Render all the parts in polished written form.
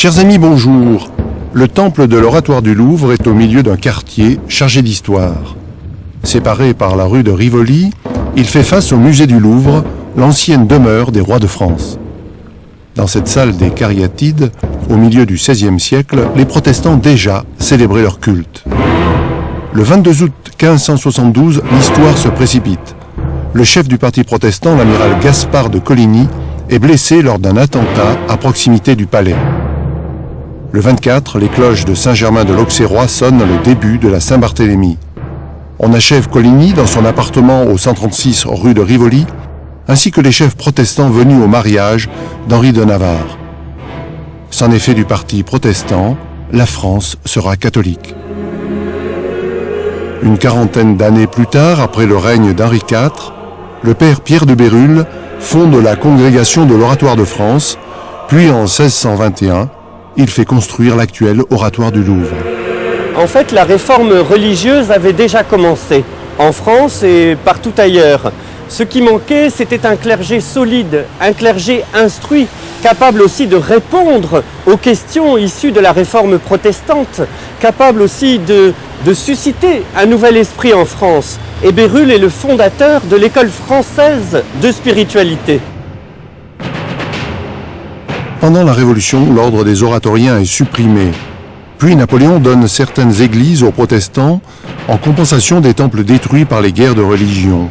Chers amis, bonjour. Le temple de l'Oratoire du Louvre est au milieu d'un quartier chargé d'histoire. Séparé par la rue de Rivoli, il fait face au musée du Louvre, l'ancienne demeure des rois de France. Dans cette salle des Cariatides, au milieu du XVIe siècle, les protestants déjà célébraient leur culte. Le 22 août 1572, l'histoire se précipite. Le chef du parti protestant, l'amiral Gaspard de Coligny, est blessé lors d'un attentat à proximité du palais. Le 24, les cloches de Saint-Germain de l'Auxerrois sonnent le début de la Saint-Barthélemy. On achève Coligny dans son appartement au 136 rue de Rivoli, ainsi que les chefs protestants venus au mariage d'Henri de Navarre. C'en est fait du parti protestant, la France sera catholique. Une quarantaine d'années plus tard, après le règne d'Henri IV, le père Pierre de Bérulle fonde la Congrégation de l'Oratoire de France, puis en 1621, il fait construire l'actuel Oratoire du Louvre. En fait, la réforme religieuse avait déjà commencé, en France et partout ailleurs. Ce qui manquait, c'était un clergé solide, un clergé instruit, capable aussi de répondre aux questions issues de la réforme protestante, capable aussi de susciter un nouvel esprit en France. Et Bérulle est le fondateur de l'école française de spiritualité. Pendant la Révolution, l'ordre des oratoriens est supprimé. Puis Napoléon donne certaines églises aux protestants en compensation des temples détruits par les guerres de religion.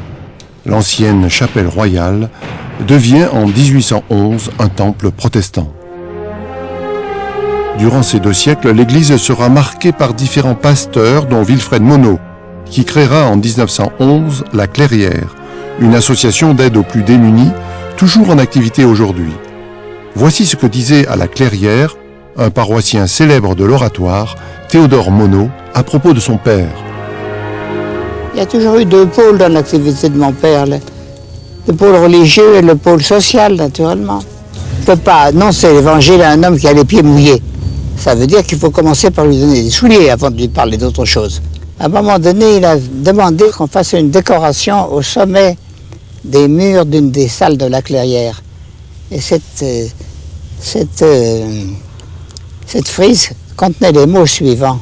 L'ancienne chapelle royale devient en 1811 un temple protestant. Durant ces 2 siècles, l'église sera marquée par différents pasteurs, dont Wilfred Monod, qui créera en 1911 la Clairière, une association d'aide aux plus démunis, toujours en activité aujourd'hui. Voici ce que disait à la Clairière un paroissien célèbre de l'Oratoire, Théodore Monod, à propos de son père. Il y a toujours eu 2 pôles dans l'activité de mon père, le pôle religieux et le pôle social, naturellement. On ne peut pas annoncer l'évangile à un homme qui a les pieds mouillés. Ça veut dire qu'il faut commencer par lui donner des souliers avant de lui parler d'autre chose. À un moment donné, il a demandé qu'on fasse une décoration au sommet des murs d'une des salles de la Clairière. Et cette frise contenait les mots suivants.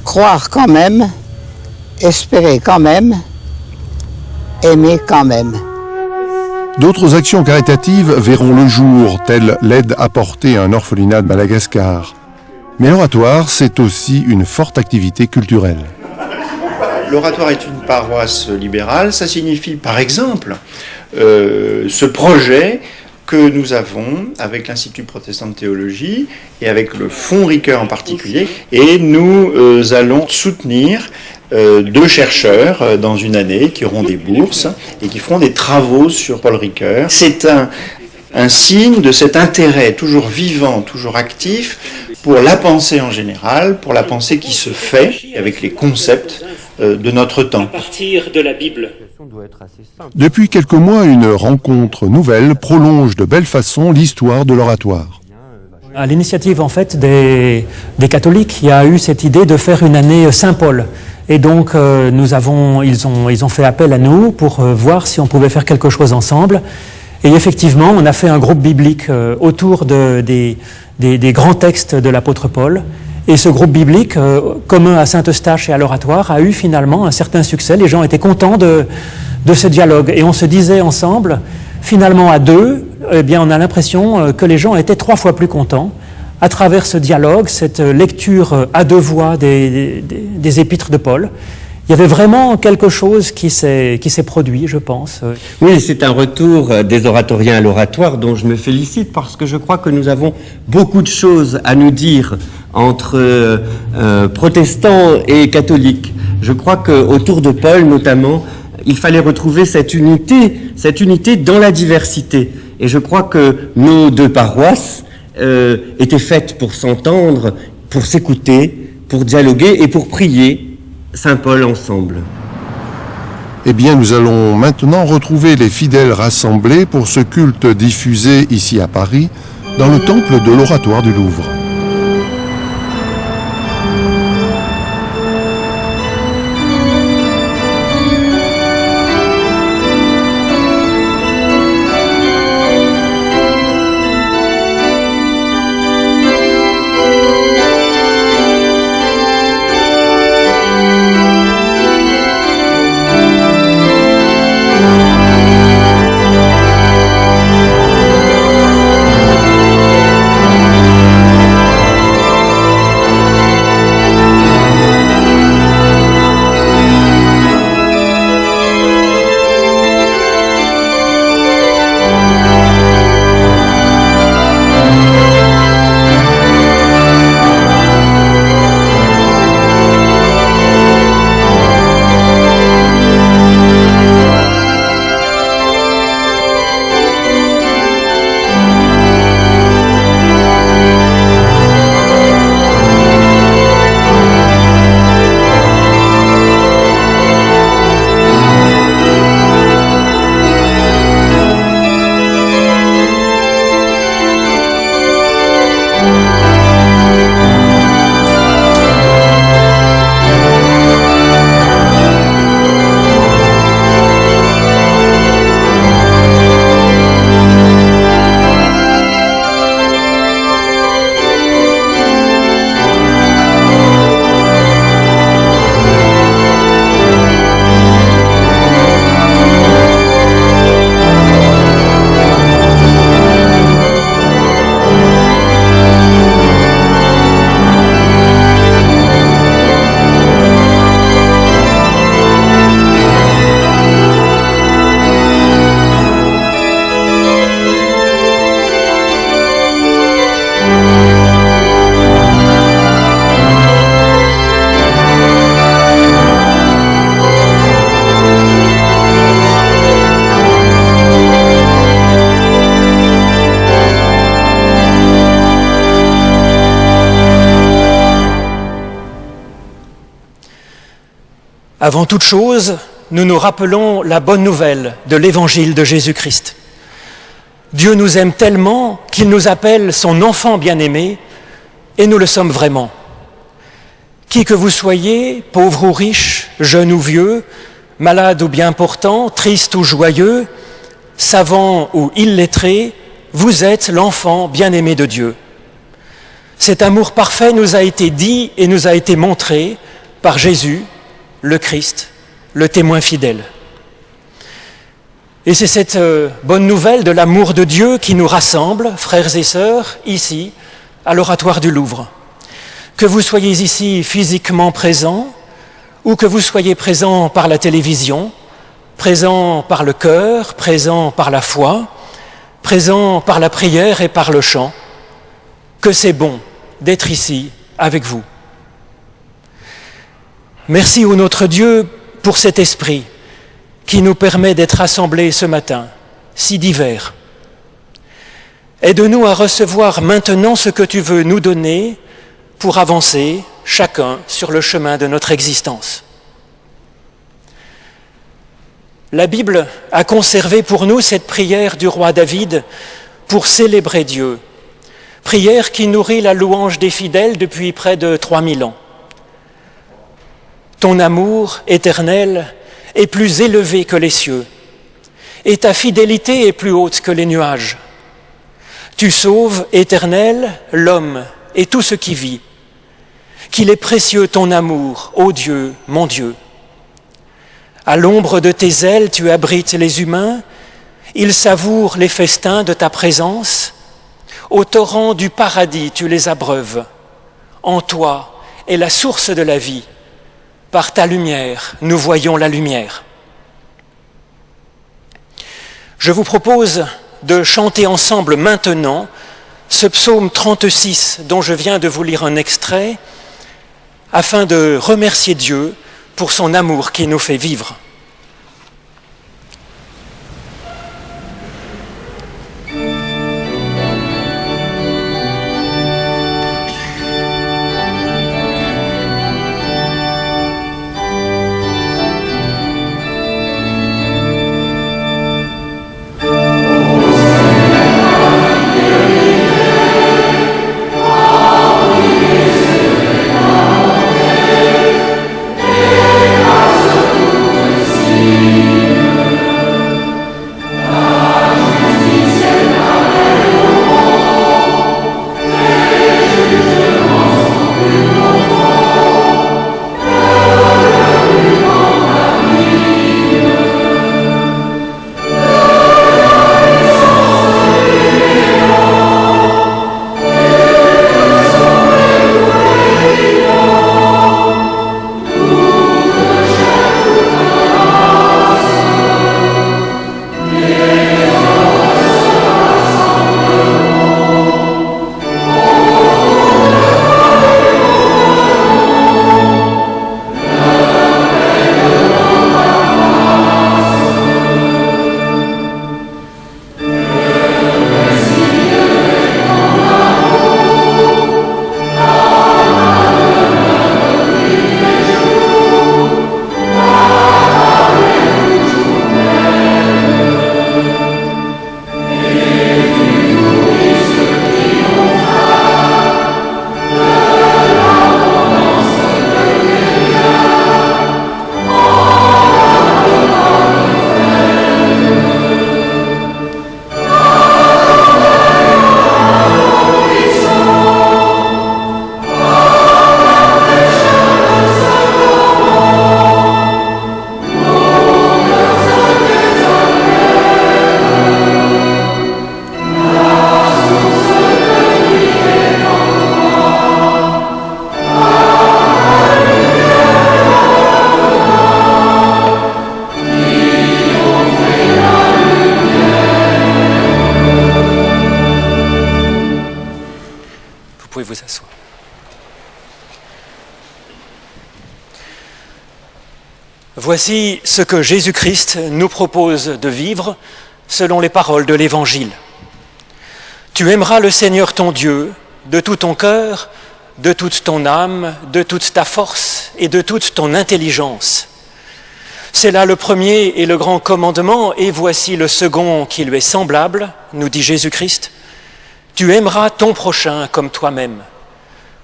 Croire quand même, espérer quand même, aimer quand même. D'autres actions caritatives verront le jour, telles l'aide apportée à un orphelinat de Madagascar. Mais l'Oratoire, c'est aussi une forte activité culturelle. L'Oratoire est une paroisse libérale, ça signifie par exemple ce projet que nous avons avec l'Institut protestant de théologie et avec le Fonds Ricoeur en particulier, et nous allons soutenir 2 chercheurs dans une année qui auront des bourses et qui feront des travaux sur Paul Ricoeur. C'est un signe de cet intérêt toujours vivant, toujours actif pour la pensée en général, pour la pensée qui se fait avec les concepts de notre temps. À partir de la Bible. Depuis quelques mois, une rencontre nouvelle prolonge de belle façon l'histoire de l'Oratoire. À l'initiative en fait des catholiques, il y a eu cette idée de faire une année Saint-Paul. Et donc ils ont fait appel à nous pour voir si on pouvait faire quelque chose ensemble. Et effectivement, on a fait un groupe biblique autour des grands textes de l'apôtre Paul. Et ce groupe biblique, commun à Saint-Eustache et à l'Oratoire, a eu finalement un certain succès. Les gens étaient contents de ce dialogue. Et on se disait ensemble, finalement à 2, eh bien, on a l'impression que les gens étaient 3 fois plus contents à travers ce dialogue, cette lecture à 2 voix des épîtres de Paul. Il y avait vraiment quelque chose qui s'est produit, je pense. Oui, c'est un retour des oratoriens à l'Oratoire dont je me félicite parce que je crois que nous avons beaucoup de choses à nous dire entre protestants et catholiques. Je crois qu'autour de Paul, notamment, il fallait retrouver cette unité dans la diversité. Et je crois que nos 2 paroisses étaient faites pour s'entendre, pour s'écouter, pour dialoguer et pour prier Saint Paul ensemble. Eh bien, nous allons maintenant retrouver les fidèles rassemblés pour ce culte diffusé ici à Paris, dans le temple de l'Oratoire du Louvre. Avant toute chose, nous nous rappelons la bonne nouvelle de l'évangile de Jésus-Christ. Dieu nous aime tellement qu'il nous appelle son enfant bien-aimé, et nous le sommes vraiment. Qui que vous soyez, pauvre ou riche, jeune ou vieux, malade ou bien portant, triste ou joyeux, savant ou illettré, vous êtes l'enfant bien-aimé de Dieu. Cet amour parfait nous a été dit et nous a été montré par Jésus, le Christ, le témoin fidèle. Et c'est cette bonne nouvelle de l'amour de Dieu qui nous rassemble, frères et sœurs, ici, à l'Oratoire du Louvre. Que vous soyez ici physiquement présents, ou que vous soyez présents par la télévision, présents par le cœur, présents par la foi, présents par la prière et par le chant, que c'est bon d'être ici avec vous. Merci au notre Dieu pour cet esprit qui nous permet d'être rassemblés ce matin, si divers. Aide-nous à recevoir maintenant ce que tu veux nous donner pour avancer chacun sur le chemin de notre existence. La Bible a conservé pour nous cette prière du roi David pour célébrer Dieu, prière qui nourrit la louange des fidèles depuis près de 3000 ans. Ton amour éternel est plus élevé que les cieux, et ta fidélité est plus haute que les nuages. Tu sauves, Éternel, l'homme et tout ce qui vit. Qu'il est précieux ton amour, ô Dieu, mon Dieu. À l'ombre de tes ailes, tu abrites les humains, ils savourent les festins de ta présence. Au torrent du paradis, tu les abreuves. En toi est la source de la vie. Par ta lumière, nous voyons la lumière. Je vous propose de chanter ensemble maintenant ce psaume 36 dont je viens de vous lire un extrait, afin de remercier Dieu pour son amour qui nous fait vivre. Vous asseoir. Voici ce que Jésus-Christ nous propose de vivre selon les paroles de l'Évangile. Tu aimeras le Seigneur ton Dieu de tout ton cœur, de toute ton âme, de toute ta force et de toute ton intelligence. C'est là le premier et le grand commandement, et voici le second qui lui est semblable, nous dit Jésus-Christ. Tu aimeras ton prochain comme toi-même.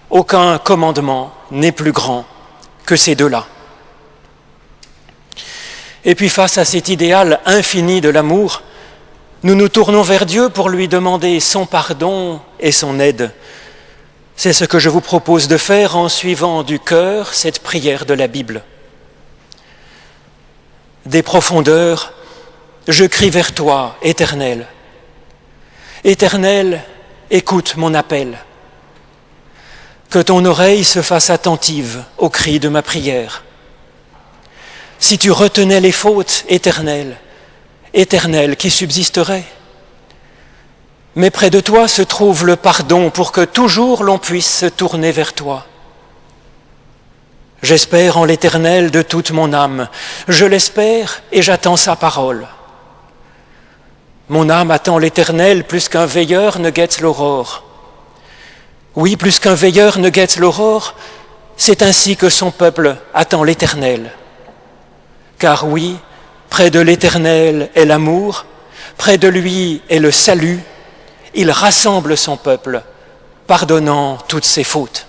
Aucun commandement n'est plus grand que ces deux-là. Et puis face à cet idéal infini de l'amour, nous nous tournons vers Dieu pour lui demander son pardon et son aide. C'est ce que je vous propose de faire en suivant du cœur cette prière de la Bible. Des profondeurs, je crie vers toi, Éternel. Éternel, écoute mon appel. Que ton oreille se fasse attentive au cri de ma prière. Si tu retenais les fautes, Éternel, Éternel qui subsisterait. Mais près de toi se trouve le pardon pour que toujours l'on puisse se tourner vers toi. J'espère en l'Éternel de toute mon âme. Je l'espère et j'attends sa parole. Mon âme attend l'Éternel plus qu'un veilleur ne guette l'aurore. Oui, plus qu'un veilleur ne guette l'aurore, c'est ainsi que son peuple attend l'Éternel. Car oui, près de l'Éternel est l'amour, près de lui est le salut. Il rassemble son peuple, pardonnant toutes ses fautes.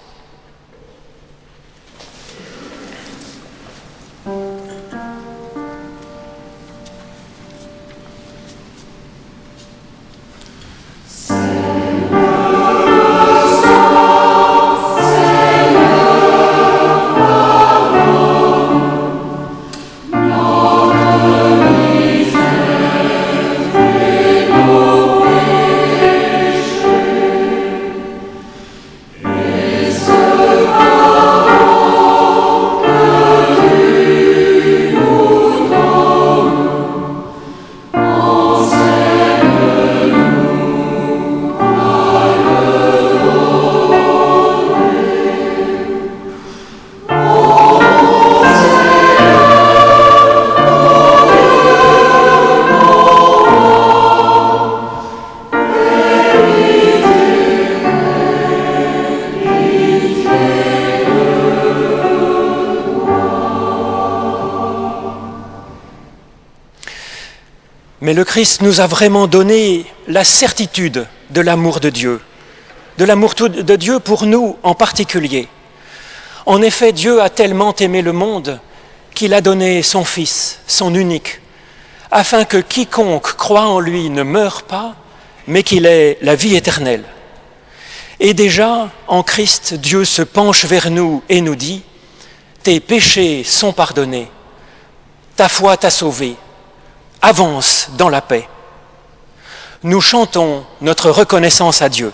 Mais le Christ nous a vraiment donné la certitude de l'amour de Dieu pour nous en particulier. En effet, Dieu a tellement aimé le monde qu'il a donné son Fils, son unique, afin que quiconque croit en lui ne meure pas, mais qu'il ait la vie éternelle. Et déjà, en Christ, Dieu se penche vers nous et nous dit « Tes péchés sont pardonnés, ta foi t'a sauvé. Avance dans la paix. » Nous chantons notre reconnaissance à Dieu.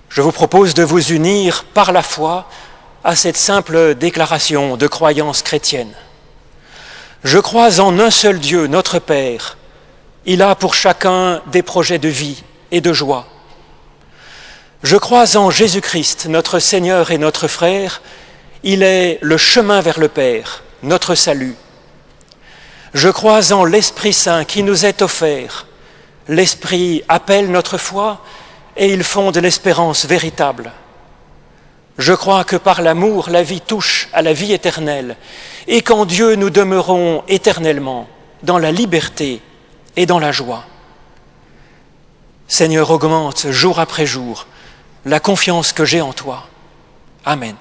Je vous propose de vous unir par la foi à cette simple déclaration de croyance chrétienne. Je crois en un seul Dieu, notre Père. Il a pour chacun des projets de vie et de joie. Je crois en Jésus-Christ, notre Seigneur et notre frère. Il est le chemin vers le Père, notre salut. Je crois en l'Esprit Saint qui nous est offert. L'Esprit appelle notre foi et il fonde l'espérance véritable. Je crois que par l'amour, la vie touche à la vie éternelle et qu'en Dieu nous demeurons éternellement dans la liberté et dans la joie. Seigneur, augmente jour après jour la confiance que j'ai en toi. Amen.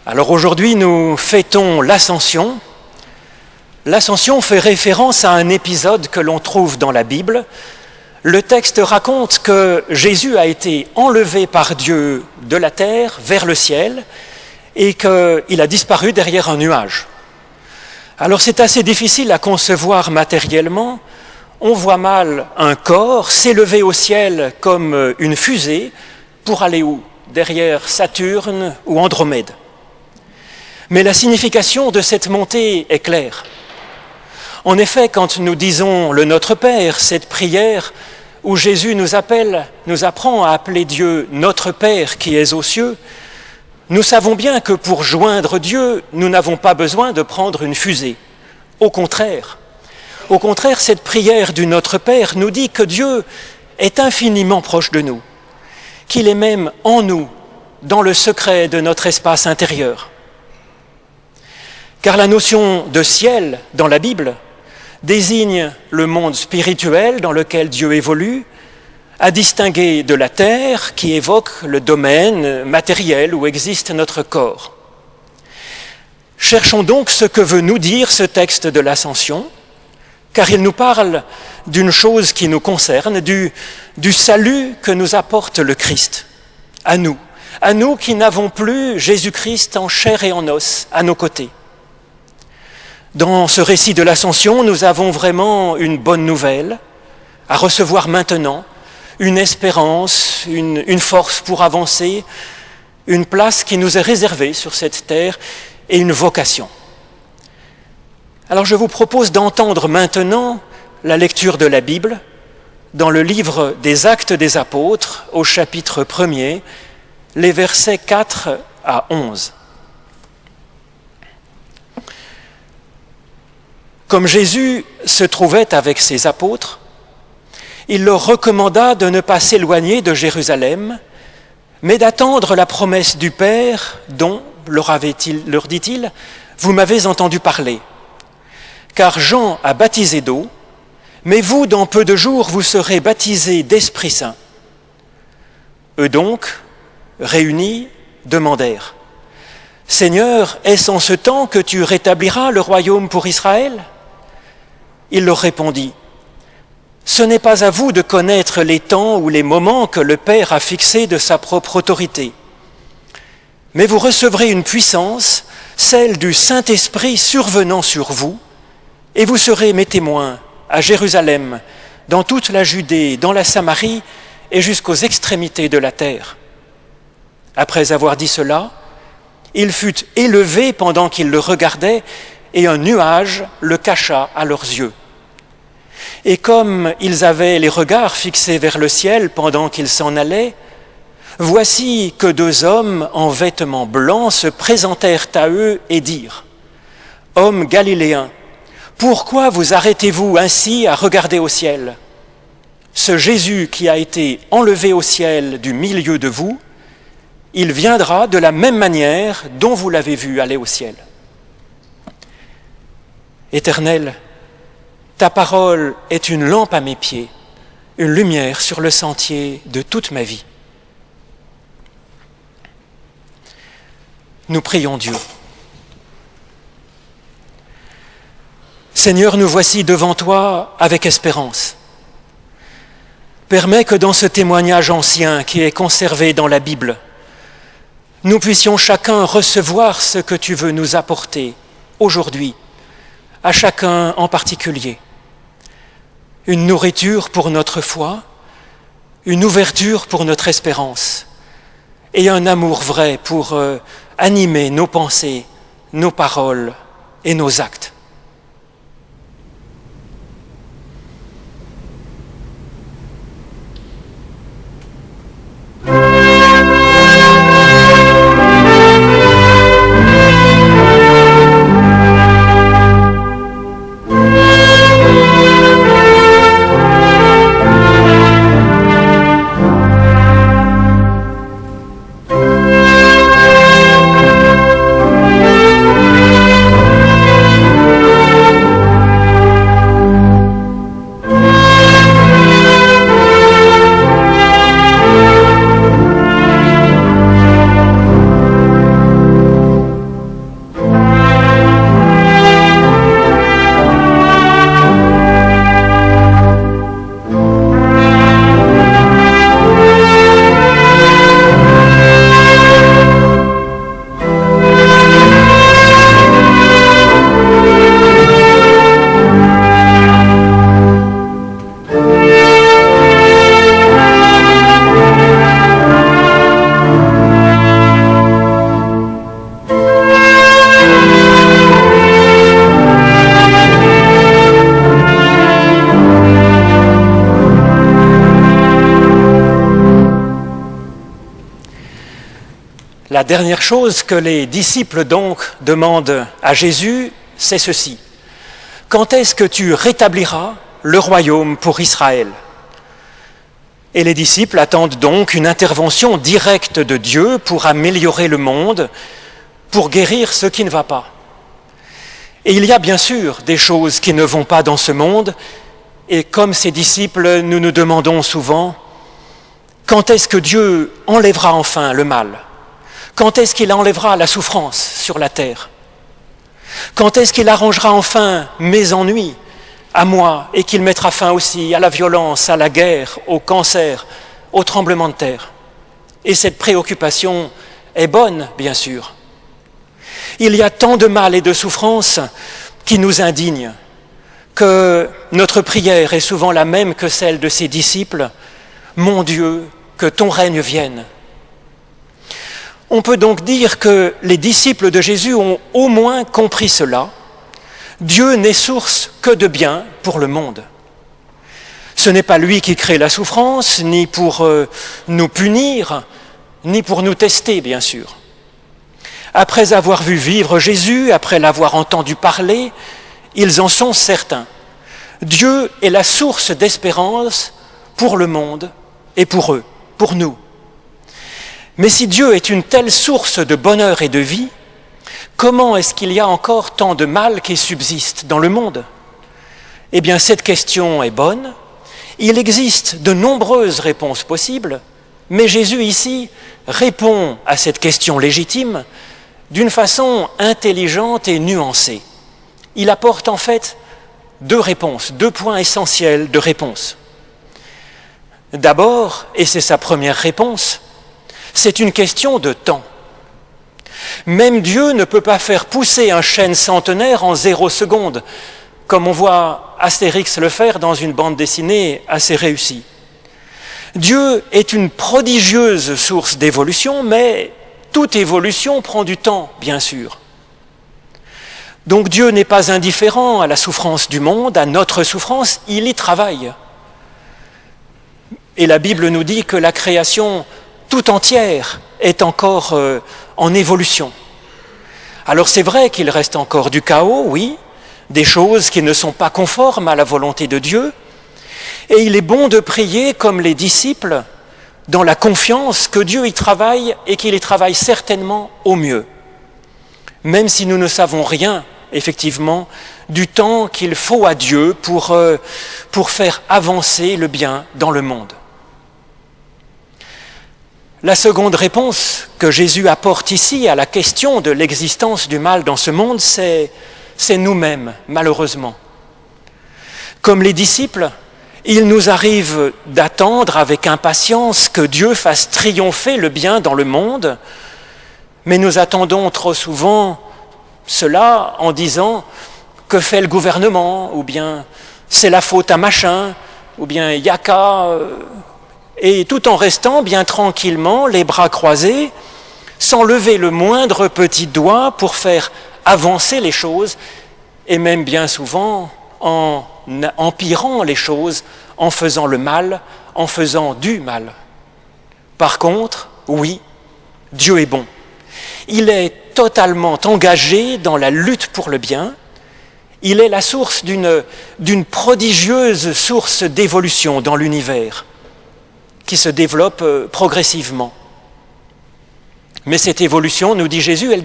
Alors aujourd'hui, nous fêtons l'Ascension. L'Ascension fait référence à un épisode que l'on trouve dans la Bible. Le texte raconte que Jésus a été enlevé par Dieu de la terre vers le ciel et qu'il a disparu derrière un nuage. Alors c'est assez difficile à concevoir matériellement. On voit mal un corps s'élever au ciel comme une fusée pour aller où ? Derrière Saturne ou Andromède. Mais la signification de cette montée est claire. En effet, quand nous disons le Notre Père, cette prière où Jésus nous apprend à appeler Dieu Notre Père qui est aux cieux, nous savons bien que pour joindre Dieu, nous n'avons pas besoin de prendre une fusée. Au contraire, cette prière du Notre Père nous dit que Dieu est infiniment proche de nous, qu'il est même en nous, dans le secret de notre espace intérieur. Car la notion de ciel dans la Bible désigne le monde spirituel dans lequel Dieu évolue, à distinguer de la terre qui évoque le domaine matériel où existe notre corps. Cherchons donc ce que veut nous dire ce texte de l'Ascension, car il nous parle d'une chose qui nous concerne, du salut que nous apporte le Christ, à nous qui n'avons plus Jésus-Christ en chair et en os à nos côtés. Dans ce récit de l'Ascension, nous avons vraiment une bonne nouvelle à recevoir maintenant, une espérance, une force pour avancer, une place qui nous est réservée sur cette terre et une vocation. Alors je vous propose d'entendre maintenant la lecture de la Bible dans le livre des Actes des Apôtres, au chapitre 1er, les versets 4 à 11. Comme Jésus se trouvait avec ses apôtres, il leur recommanda de ne pas s'éloigner de Jérusalem, mais d'attendre la promesse du Père dont, leur dit-il, vous m'avez entendu parler. Car Jean a baptisé d'eau, mais vous, dans peu de jours, vous serez baptisés d'Esprit Saint. Eux donc, réunis, demandèrent, « Seigneur, est-ce en ce temps que tu rétabliras le royaume pour Israël ?» Il leur répondit, « Ce n'est pas à vous de connaître les temps ou les moments que le Père a fixés de sa propre autorité. Mais vous recevrez une puissance, celle du Saint-Esprit survenant sur vous, et vous serez mes témoins à Jérusalem, dans toute la Judée, dans la Samarie et jusqu'aux extrémités de la terre. » Après avoir dit cela, il fut élevé pendant qu'ils le regardaient, et un nuage le cacha à leurs yeux. Et comme ils avaient les regards fixés vers le ciel pendant qu'ils s'en allaient, voici que 2 hommes en vêtements blancs se présentèrent à eux et dirent, « Hommes galiléens, pourquoi vous arrêtez-vous ainsi à regarder au ciel ? Ce Jésus qui a été enlevé au ciel du milieu de vous, il viendra de la même manière dont vous l'avez vu aller au ciel. » Éternel, ta parole est une lampe à mes pieds, une lumière sur le sentier de toute ma vie. Nous prions Dieu. Seigneur, nous voici devant toi avec espérance. Permets que dans ce témoignage ancien qui est conservé dans la Bible, nous puissions chacun recevoir ce que tu veux nous apporter aujourd'hui, à chacun en particulier. Une nourriture pour notre foi, une ouverture pour notre espérance et un amour vrai pour animer nos pensées, nos paroles et nos actes. La dernière chose que les disciples donc demandent à Jésus, c'est ceci. Quand est-ce que tu rétabliras le royaume pour Israël ? Et les disciples attendent donc une intervention directe de Dieu pour améliorer le monde, pour guérir ce qui ne va pas. Et il y a bien sûr des choses qui ne vont pas dans ce monde, et comme ces disciples, nous nous demandons souvent, quand est-ce que Dieu enlèvera enfin le mal ? Quand est-ce qu'il enlèvera la souffrance sur la terre ? Quand est-ce qu'il arrangera enfin mes ennuis à moi et qu'il mettra fin aussi à la violence, à la guerre, au cancer, au tremblement de terre ? Et cette préoccupation est bonne, bien sûr. Il y a tant de mal et de souffrance qui nous indignent que notre prière est souvent la même que celle de ses disciples. Mon Dieu, que ton règne vienne. On peut donc dire que les disciples de Jésus ont au moins compris cela. Dieu n'est source que de bien pour le monde. Ce n'est pas lui qui crée la souffrance, ni pour nous punir, ni pour nous tester, bien sûr. Après avoir vu vivre Jésus, après l'avoir entendu parler, ils en sont certains. Dieu est la source d'espérance pour le monde et pour eux, pour nous. Mais si Dieu est une telle source de bonheur et de vie, comment est-ce qu'il y a encore tant de mal qui subsiste dans le monde ? Eh bien, cette question est bonne. Il existe de nombreuses réponses possibles, mais Jésus ici répond à cette question légitime d'une façon intelligente et nuancée. Il apporte en fait deux réponses, deux points essentiels de réponse. D'abord, et c'est sa première réponse, c'est une question de temps. Même Dieu ne peut pas faire pousser un chêne centenaire en 0 seconde, comme on voit Astérix le faire dans une bande dessinée assez réussie. Dieu est une prodigieuse source d'évolution, mais toute évolution prend du temps, bien sûr. Donc Dieu n'est pas indifférent à la souffrance du monde, à notre souffrance, il y travaille. Et la Bible nous dit que la création tout entière est encore en évolution. Alors c'est vrai qu'il reste encore du chaos, oui, des choses qui ne sont pas conformes à la volonté de Dieu, et il est bon de prier comme les disciples, dans la confiance que Dieu y travaille et qu'il y travaille certainement au mieux, même si nous ne savons rien, effectivement, du temps qu'il faut à Dieu pour faire avancer le bien dans le monde. La seconde réponse que Jésus apporte ici à la question de l'existence du mal dans ce monde, c'est nous-mêmes, malheureusement. Comme les disciples, il nous arrive d'attendre avec impatience que Dieu fasse triompher le bien dans le monde, mais nous attendons trop souvent cela en disant « que fait le gouvernement ?» ou bien « c'est la faute à machin » ou bien « yaka » et tout en restant bien tranquillement, les bras croisés, sans lever le moindre petit doigt pour faire avancer les choses, et même bien souvent en empirant les choses, en faisant le mal, en faisant du mal. Par contre, oui, Dieu est bon. Il est totalement engagé dans la lutte pour le bien. Il est la source d'une prodigieuse source d'évolution dans l'univers, qui se développe progressivement. Mais cette évolution, nous dit Jésus, elle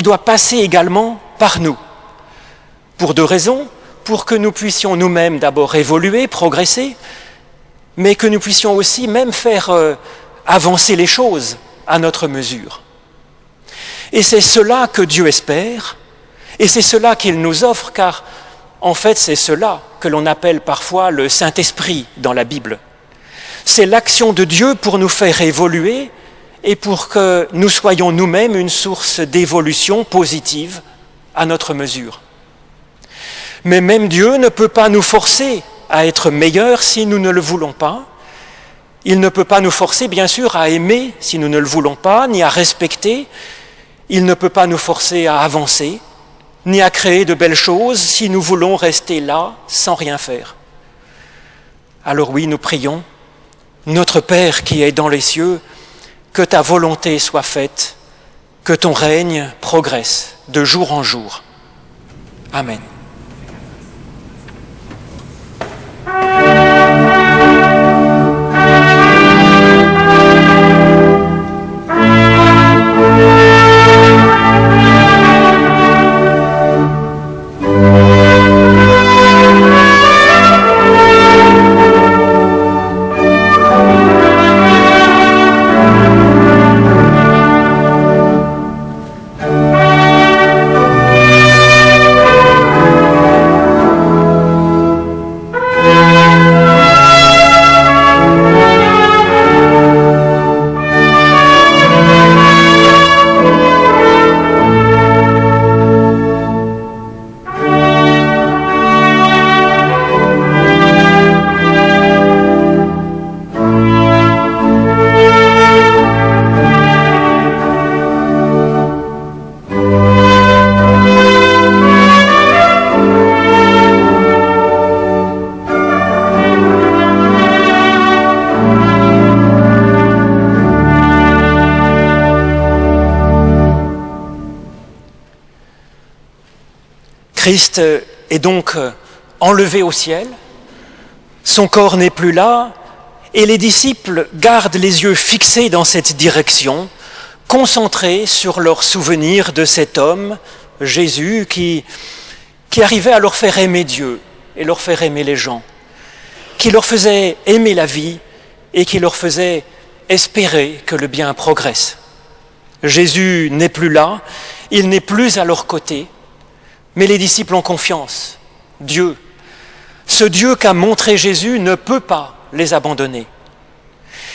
doit passer également par nous. Pour 2 raisons. Pour que nous puissions nous-mêmes d'abord évoluer, progresser, mais que nous puissions aussi même faire avancer les choses à notre mesure. Et c'est cela que Dieu espère, et c'est cela qu'il nous offre, car en fait c'est cela que l'on appelle parfois le Saint-Esprit dans la Bible. C'est l'action de Dieu pour nous faire évoluer et pour que nous soyons nous-mêmes une source d'évolution positive à notre mesure. Mais même Dieu ne peut pas nous forcer à être meilleurs si nous ne le voulons pas. Il ne peut pas nous forcer, bien sûr, à aimer si nous ne le voulons pas, ni à respecter. Il ne peut pas nous forcer à avancer, ni à créer de belles choses si nous voulons rester là sans rien faire. Alors oui, nous prions, notre Père qui est dans les cieux, que ta volonté soit faite, que ton règne progresse de jour en jour. Amen. Christ est donc enlevé au ciel, son corps n'est plus là, et les disciples gardent les yeux fixés dans cette direction, concentrés sur leur souvenir de cet homme, Jésus, qui arrivait à leur faire aimer Dieu et leur faire aimer les gens, qui leur faisait aimer la vie et qui leur faisait espérer que le bien progresse. Jésus n'est plus là, il n'est plus à leur côté, mais les disciples ont confiance. Dieu, ce Dieu qu'a montré Jésus, ne peut pas les abandonner.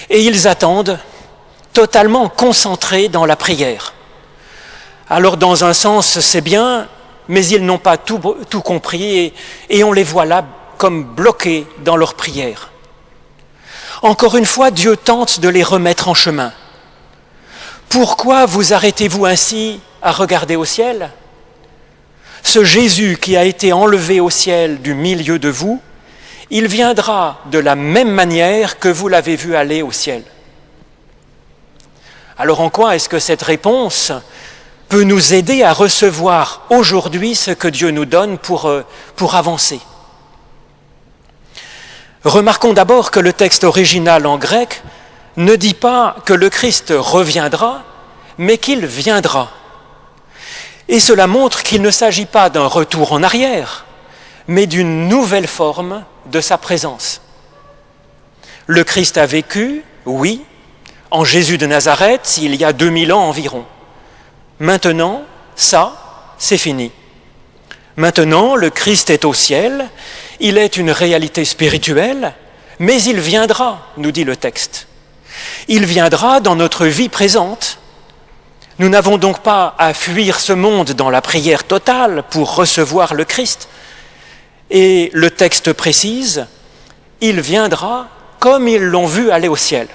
Et ils attendent, totalement concentrés dans la prière. Alors dans un sens, c'est bien, mais ils n'ont pas tout compris et on les voit là comme bloqués dans leur prière. Encore une fois, Dieu tente de les remettre en chemin. Pourquoi vous arrêtez-vous ainsi à regarder au ciel ? Ce Jésus qui a été enlevé au ciel du milieu de vous, il viendra de la même manière que vous l'avez vu aller au ciel. Alors en quoi est-ce que cette réponse peut nous aider à recevoir aujourd'hui ce que Dieu nous donne pour avancer ? Remarquons d'abord que le texte original en grec ne dit pas que le Christ reviendra, mais qu'il viendra. Et cela montre qu'il ne s'agit pas d'un retour en arrière, mais d'une nouvelle forme de sa présence. Le Christ a vécu, oui, en Jésus de Nazareth, il y a 2000 ans environ. Maintenant, ça, c'est fini. Maintenant, le Christ est au ciel, il est une réalité spirituelle, mais il viendra, nous dit le texte. Il viendra dans notre vie présente. Nous n'avons donc pas à fuir ce monde dans la prière totale pour recevoir le Christ. Et le texte précise, il viendra comme ils l'ont vu aller au ciel.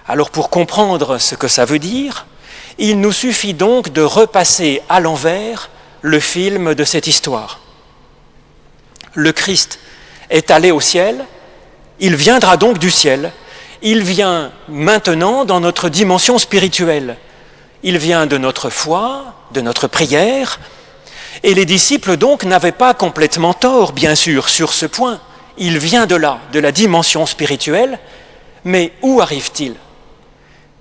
Alors pour comprendre ce que ça veut dire, il nous suffit donc de repasser à l'envers le film de cette histoire. Le Christ est allé au ciel, il viendra donc du ciel. Il vient maintenant dans notre dimension spirituelle. Il vient de notre foi, de notre prière. Et les disciples donc n'avaient pas complètement tort, bien sûr, sur ce point. Il vient de là, de la dimension spirituelle. Mais où arrive-t-il ?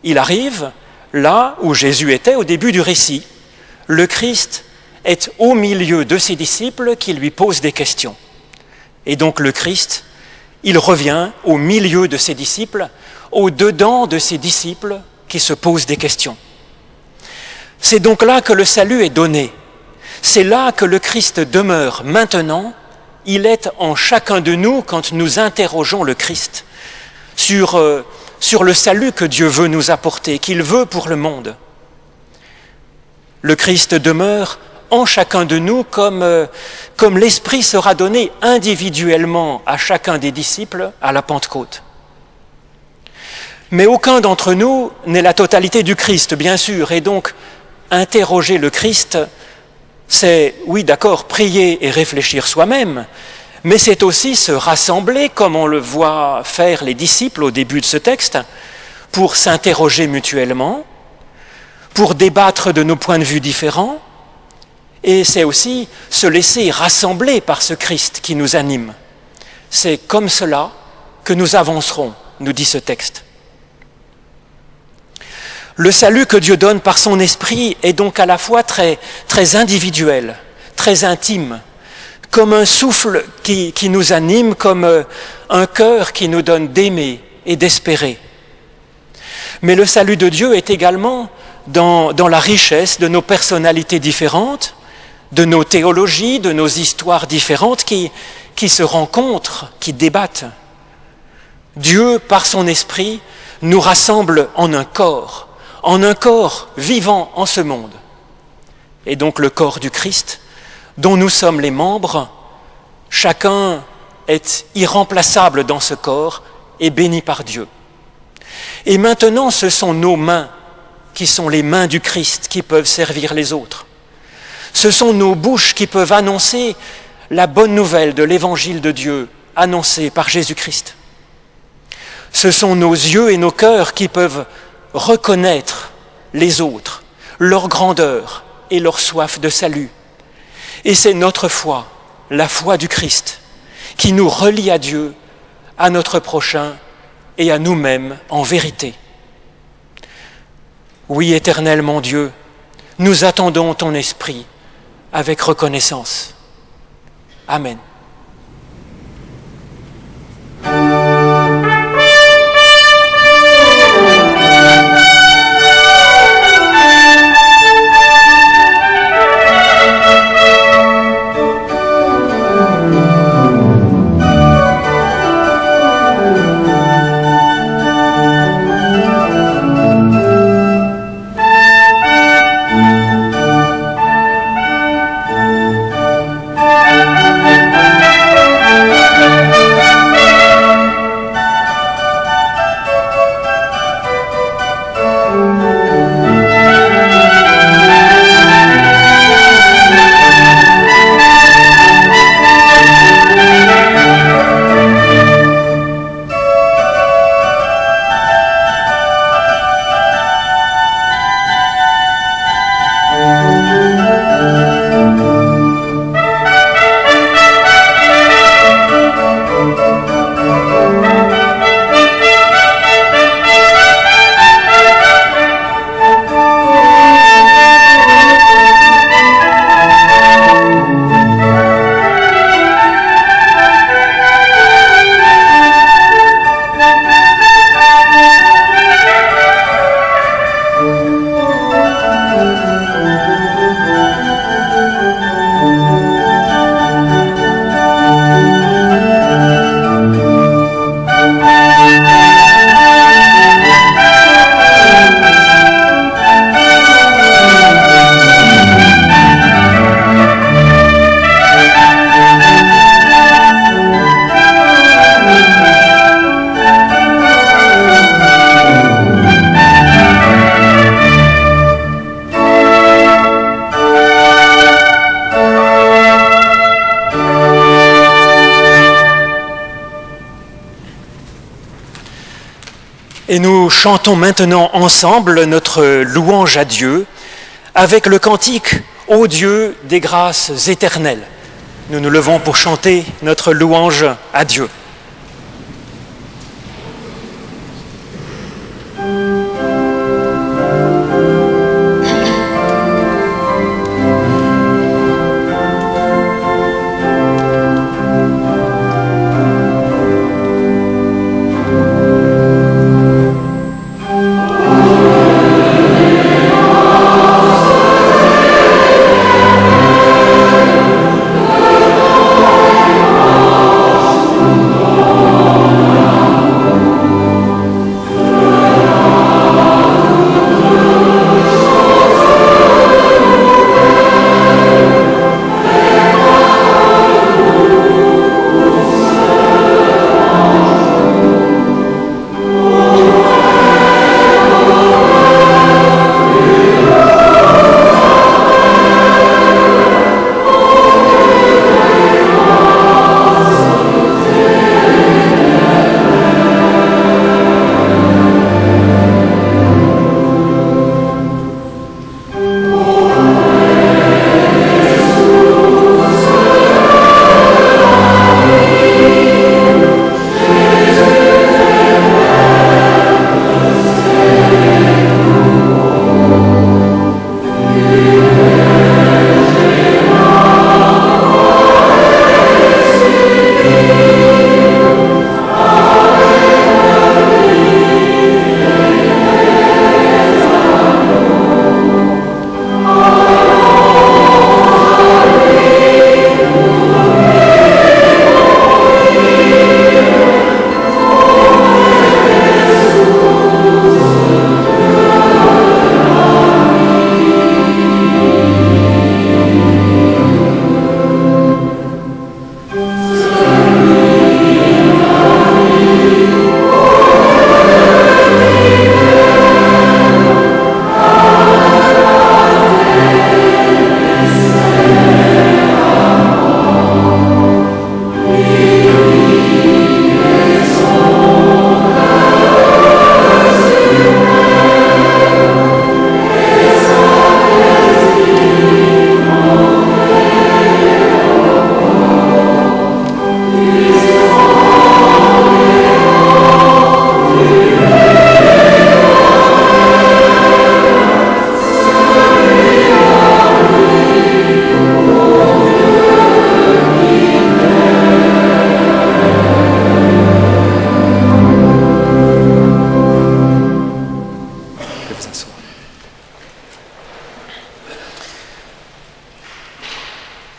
Il arrive là où Jésus était au début du récit. Le Christ est au milieu de ses disciples qui lui posent des questions. Et donc le Christ, il revient au milieu de ses disciples, au-dedans de ses disciples qui se posent des questions. C'est donc là que le salut est donné. C'est là que le Christ demeure maintenant. Il est en chacun de nous quand nous interrogeons le Christ sur le salut que Dieu veut nous apporter, qu'il veut pour le monde. Le Christ demeure en chacun de nous comme l'Esprit sera donné individuellement à chacun des disciples à la Pentecôte. Mais aucun d'entre nous n'est la totalité du Christ, bien sûr, et donc interroger le Christ, c'est, oui d'accord, prier et réfléchir soi-même, mais c'est aussi se rassembler, comme on le voit faire les disciples au début de ce texte, pour s'interroger mutuellement, pour débattre de nos points de vue différents, et c'est aussi se laisser rassembler par ce Christ qui nous anime. C'est comme cela que nous avancerons, nous dit ce texte. Le salut que Dieu donne par son esprit est donc à la fois très, très individuel, très intime, comme un souffle qui nous anime, comme un cœur qui nous donne d'aimer et d'espérer. Mais le salut de Dieu est également dans la richesse de nos personnalités différentes, de nos théologies, de nos histoires différentes qui se rencontrent, qui débattent. Dieu, par son esprit, nous rassemble en un corps vivant en ce monde. Et donc le corps du Christ, dont nous sommes les membres, chacun est irremplaçable dans ce corps et béni par Dieu. Et maintenant, ce sont nos mains qui sont les mains du Christ qui peuvent servir les autres. Ce sont nos bouches qui peuvent annoncer la bonne nouvelle de l'évangile de Dieu annoncée par Jésus-Christ. Ce sont nos yeux et nos cœurs qui peuvent reconnaître les autres, leur grandeur et leur soif de salut. Et c'est notre foi, la foi du Christ, qui nous relie à Dieu, à notre prochain et à nous-mêmes en vérité. Oui, Éternel mon Dieu, nous attendons ton esprit avec reconnaissance. Amen. Et nous chantons maintenant ensemble notre louange à Dieu avec le cantique « Ô Dieu des grâces éternelles ». Nous nous levons pour chanter notre louange à Dieu. Oh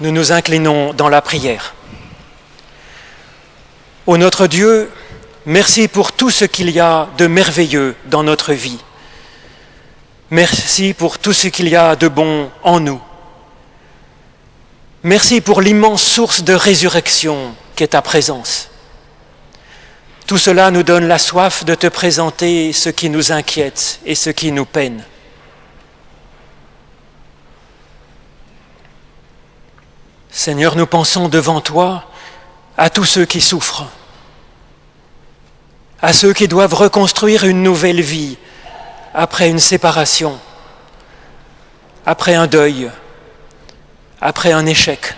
nous nous inclinons dans la prière. Ô notre Dieu, merci pour tout ce qu'il y a de merveilleux dans notre vie. Merci pour tout ce qu'il y a de bon en nous. Merci pour l'immense source de résurrection qu'est ta présence. Tout cela nous donne la soif de te présenter ce qui nous inquiète et ce qui nous peine. Seigneur, nous pensons devant toi à tous ceux qui souffrent, à ceux qui doivent reconstruire une nouvelle vie après une séparation, après un deuil, après un échec,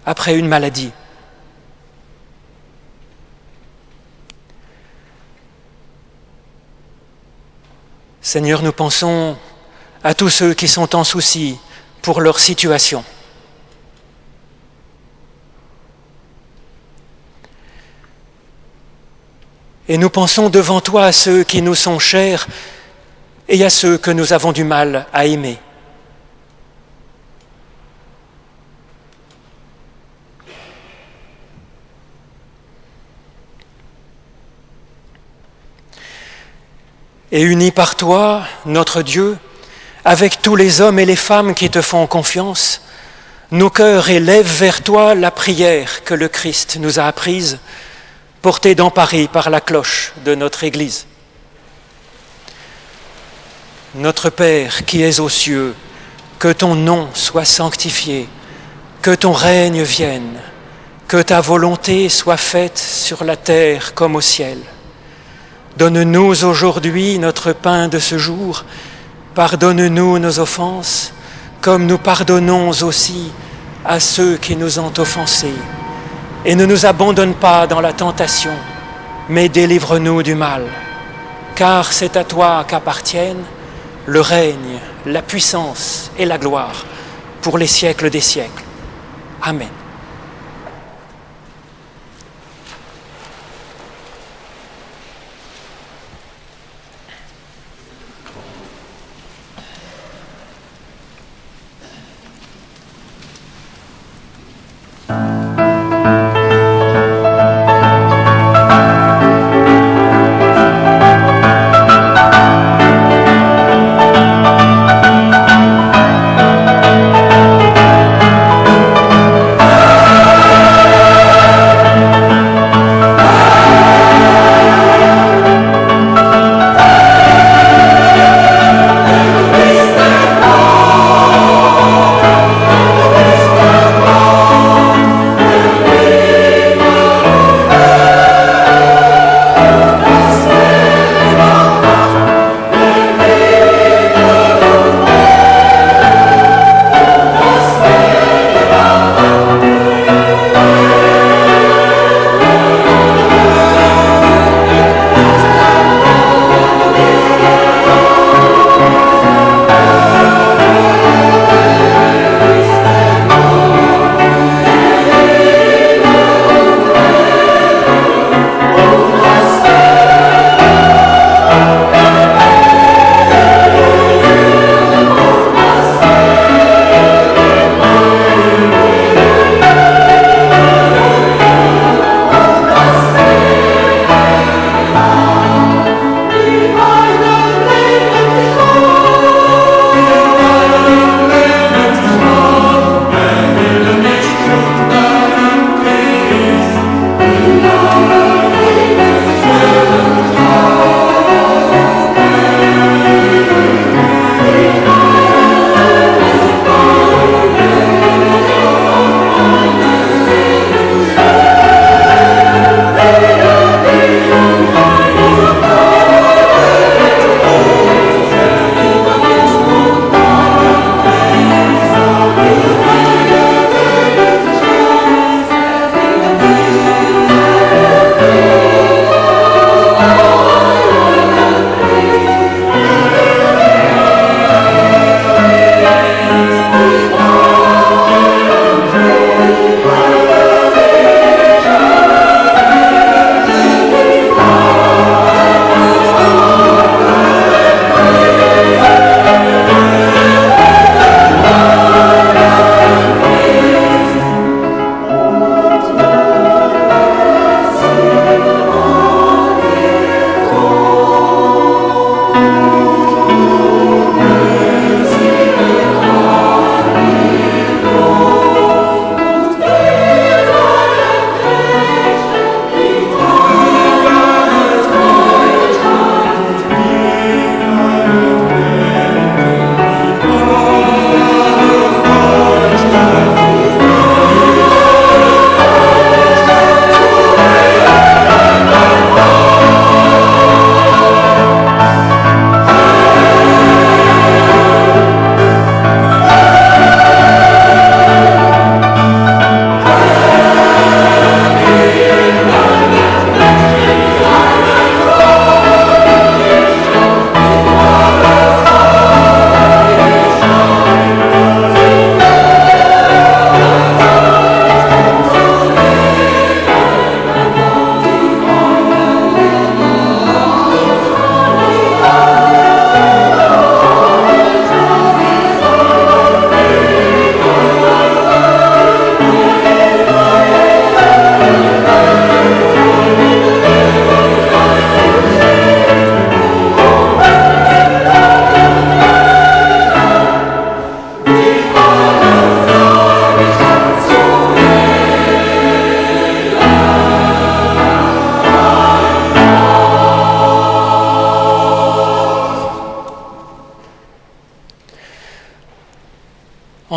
après une maladie. Seigneur, nous pensons à tous ceux qui sont en souci pour leur situation. Et nous pensons devant toi à ceux qui nous sont chers et à ceux que nous avons du mal à aimer. Et unis par toi, notre Dieu, avec tous les hommes et les femmes qui te font confiance, nos cœurs élèvent vers toi la prière que le Christ nous a apprise, portée dans Paris par la cloche de notre Église. Notre Père qui es aux cieux, que ton nom soit sanctifié, que ton règne vienne, que ta volonté soit faite sur la terre comme au ciel. Donne-nous aujourd'hui notre pain de ce jour, pardonne-nous nos offenses, comme nous pardonnons aussi à ceux qui nous ont offensés. Et ne nous abandonne pas dans la tentation, mais délivre-nous du mal. Car c'est à toi qu'appartiennent le règne, la puissance et la gloire pour les siècles des siècles. Amen.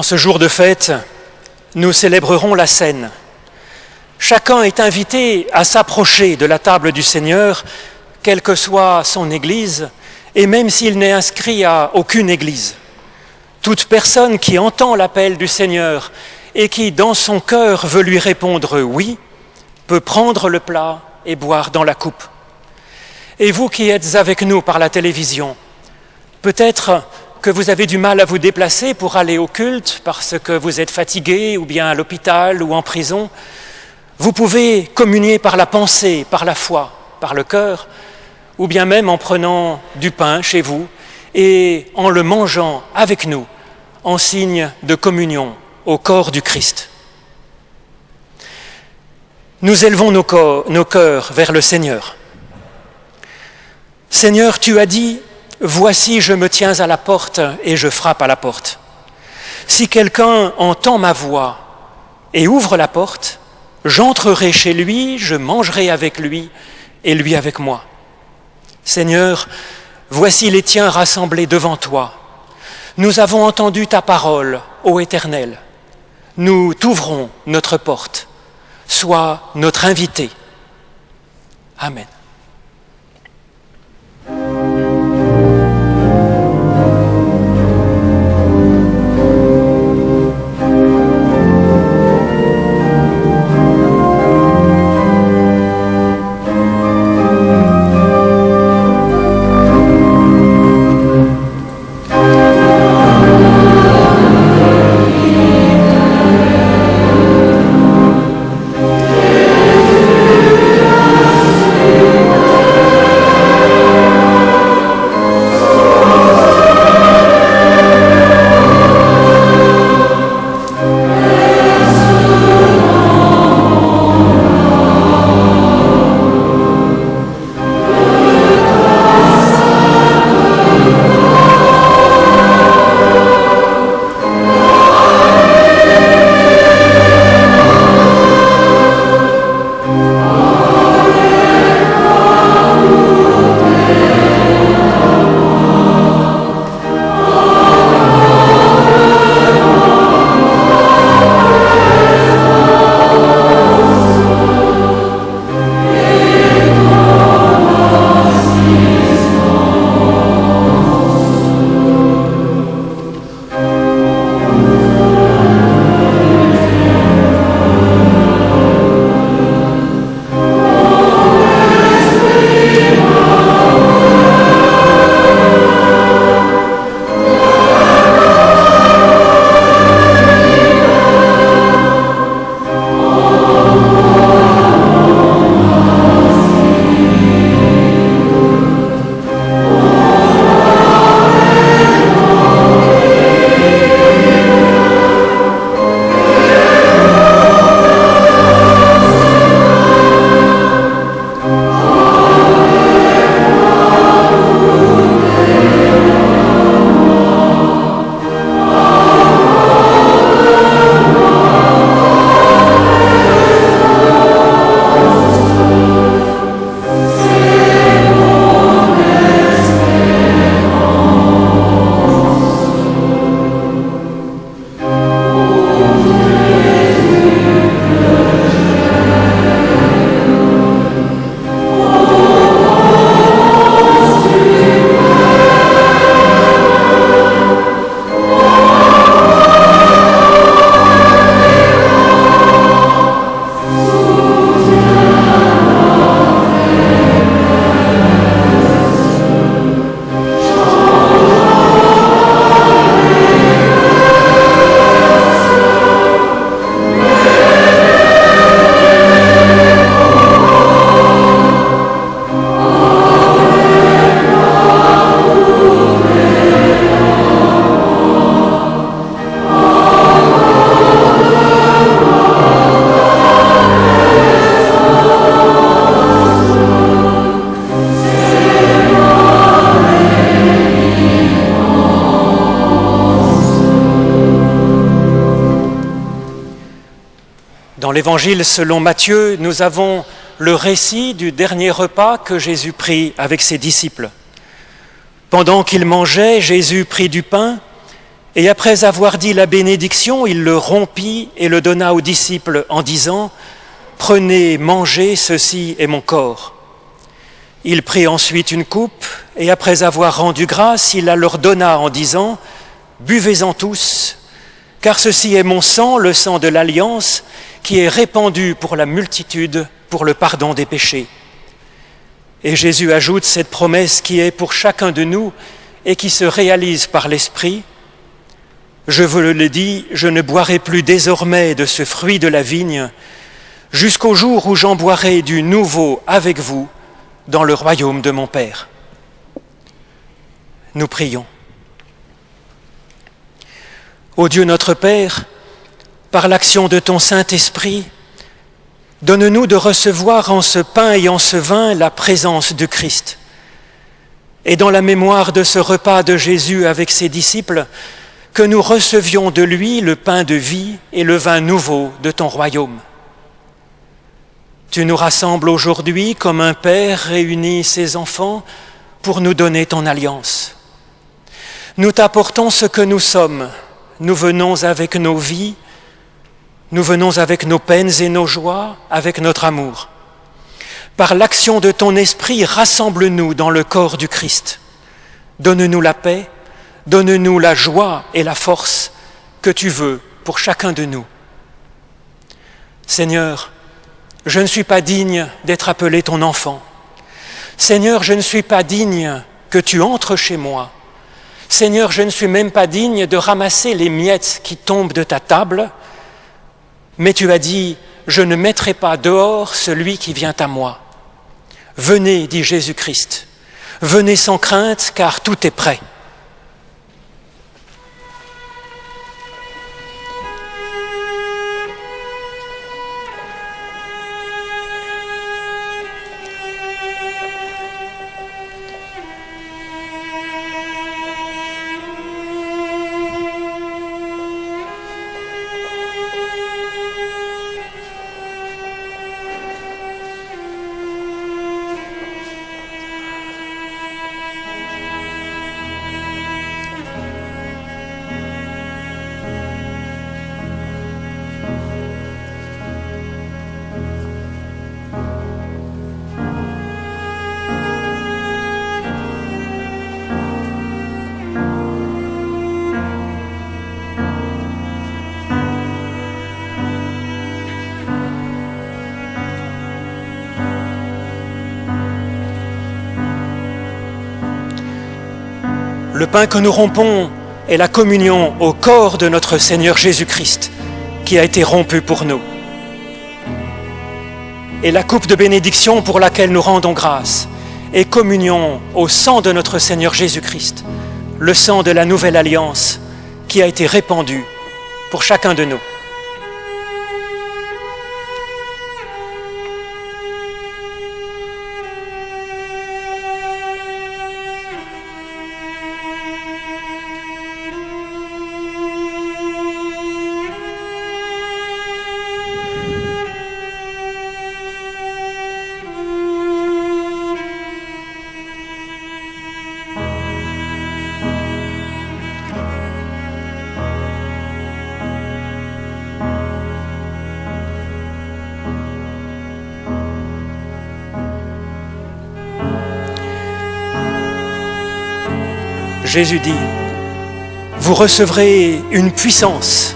ce jour de fête, nous célébrerons la Cène. Chacun est invité à s'approcher de la table du Seigneur, quelle que soit son église, et même s'il n'est inscrit à aucune église. Toute personne qui entend l'appel du Seigneur et qui, dans son cœur, veut lui répondre « oui », peut prendre le plat et boire dans la coupe. Et vous qui êtes avec nous par la télévision, peut-être que vous avez du mal à vous déplacer pour aller au culte parce que vous êtes fatigué ou bien à l'hôpital ou en prison, vous pouvez communier par la pensée, par la foi, par le cœur, ou bien même en prenant du pain chez vous et en le mangeant avec nous, en signe de communion au corps du Christ. Nous élevons nos cœurs vers le Seigneur. Seigneur, tu as dit, « Voici, je me tiens à la porte et je frappe à la porte. Si quelqu'un entend ma voix et ouvre la porte, j'entrerai chez lui, je mangerai avec lui et lui avec moi. Seigneur, voici les tiens rassemblés devant toi. Nous avons entendu ta parole, ô Éternel. Nous t'ouvrons notre porte. Sois notre invité. Amen. Dans l'Évangile selon Matthieu, nous avons le récit du dernier repas que Jésus prit avec ses disciples. Pendant qu'ils mangeaient, Jésus prit du pain Et après avoir dit la bénédiction, il le rompit et le donna aux disciples en disant « Prenez, mangez, ceci est mon corps ». Il prit ensuite une coupe et après avoir rendu grâce, il la leur donna en disant « Buvez-en tous, car ceci est mon sang, le sang de l'Alliance, qui est répandu pour la multitude pour le pardon des péchés. » Et Jésus ajoute cette promesse qui est pour chacun de nous et qui se réalise par l'Esprit. Je vous le dis, je ne boirai plus désormais de ce fruit de la vigne, jusqu'au jour où j'en boirai du nouveau avec vous dans le royaume de mon Père. Nous prions. Ô Dieu notre Père, par l'action de ton Saint-Esprit, donne-nous de recevoir en ce pain et en ce vin la présence de Christ. Et dans la mémoire de ce repas de Jésus avec ses disciples, que nous recevions de lui le pain de vie et le vin nouveau de ton royaume. Tu nous rassembles aujourd'hui comme un père réunit ses enfants pour nous donner ton alliance. Nous t'apportons ce que nous sommes. Nous venons avec nos vies, nous venons avec nos peines et nos joies, avec notre amour. Par l'action de ton esprit, rassemble-nous dans le corps du Christ. Donne-nous la paix, donne-nous la joie et la force que tu veux pour chacun de nous. Seigneur, je ne suis pas digne d'être appelé ton enfant. Seigneur, je ne suis pas digne que tu entres chez moi. Seigneur, je ne suis même pas digne de ramasser les miettes qui tombent de ta table, mais tu as dit, je ne mettrai pas dehors celui qui vient à moi. Venez, dit Jésus-Christ, venez sans crainte, car tout est prêt. Le pain que nous rompons est la communion au corps de notre Seigneur Jésus-Christ, qui a été rompu pour nous. Et la coupe de bénédiction pour laquelle nous rendons grâce est communion au sang de notre Seigneur Jésus-Christ, le sang de la nouvelle alliance qui a été répandu pour chacun de nous. Jésus dit, vous recevrez une puissance,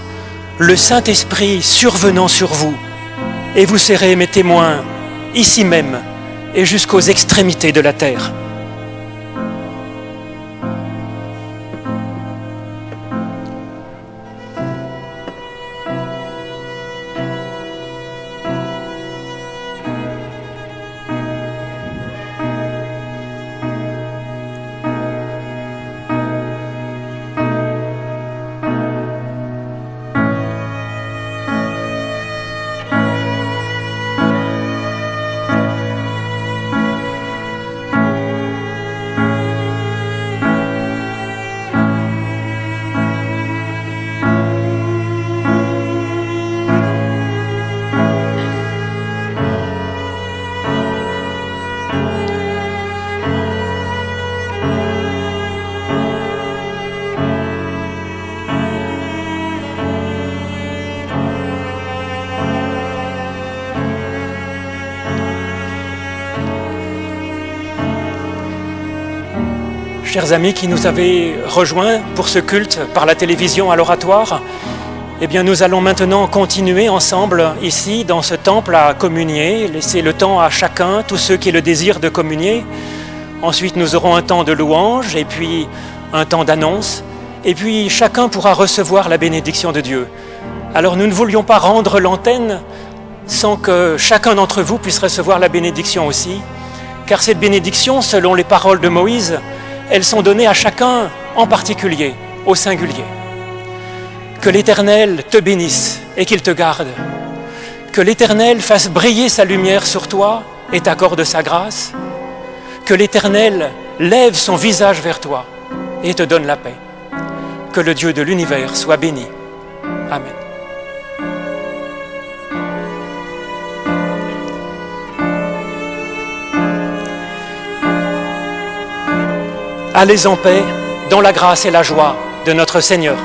le Saint-Esprit survenant sur vous, et vous serez mes témoins ici même et jusqu'aux extrémités de la terre. chers amis qui nous avez rejoints pour ce culte par la télévision à l'oratoire, eh bien nous allons maintenant continuer ensemble ici dans ce temple à communier, laisser le temps à chacun, tous ceux qui le désirent de communier. Ensuite nous aurons un temps de louange et puis un temps d'annonce et puis chacun pourra recevoir la bénédiction de Dieu. Alors nous ne voulions pas rendre l'antenne sans que chacun d'entre vous puisse recevoir la bénédiction aussi, car cette bénédiction, selon les paroles de Moïse, elles sont données à chacun en particulier, au singulier. Que l'Éternel te bénisse et qu'il te garde. Que l'Éternel fasse briller sa lumière sur toi et t'accorde sa grâce. Que l'Éternel lève son visage vers toi et te donne la paix. Que le Dieu de l'univers soit béni. Amen. Allez en paix, dans la grâce et la joie de notre Seigneur.